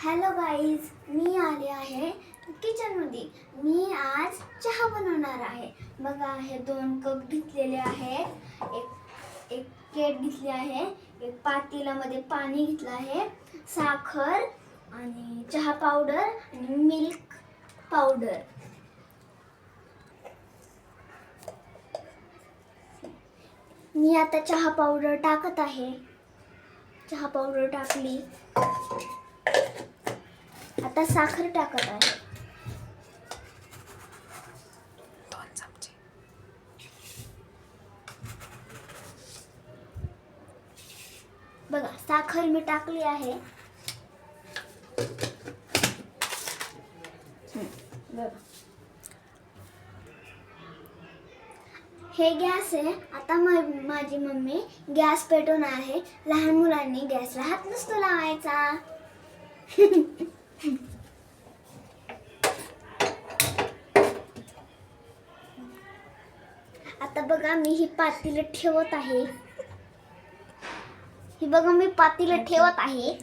Hello guys, मी आले आहे किचनमध्ये. मी आज चहा बनवणार आहे. बघा, हे 2 कप घेतलेले आहेत, एक केट घेतली आहे, एक पातेल्यामध्ये पाणी घेतलं आहे, साखर आणि चहा पावडर आणि मिल्क पावडर. मी आता चहा पावडर टाकत आहे. चहा पावडर टाकली. आता साखर टाकत आहे. 2 चमचे. बघा, साखर मी टाकली आहे. बघा, हे गॅस आहे. आता माझी मम्मी गॅस पेटवणार आहे. लहान मुलांनी गॅसला हात नसतो लावायचा. आता बघा, मी ही पातेलं ठेवत आहे. ही बघा, मी पातेलं ठेवत आहे.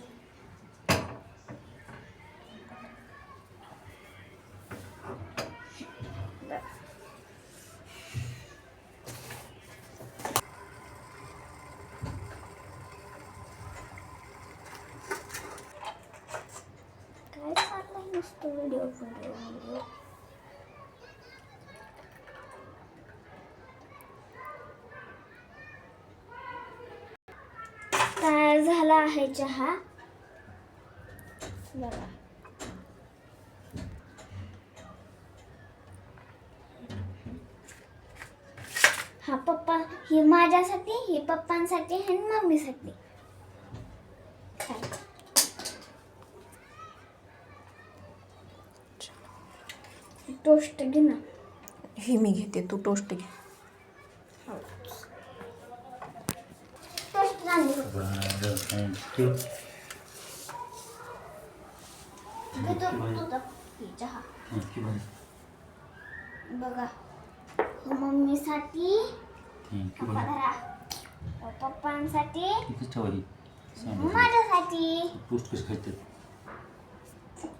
काय चाललंय नुसतं व्हिडिओ. तयार झाला आहे चहा. बघा, हा पप्पा, ही माझ्यासाठी, ही पप्पांसाठी आणि मम्मीसाठी. टोस्ट घे ना. ही मी घेते, तू टोस्ट घे. टोस्ट झाली. चहा बघा, मम्मीसाठी, पप्पांसाठी, माझ्यासाठी.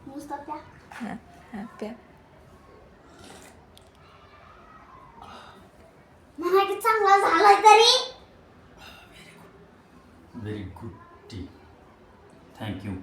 नुसतं प्या. म्हणा की चांगला झालाय तरी. Very good tea. Thank you.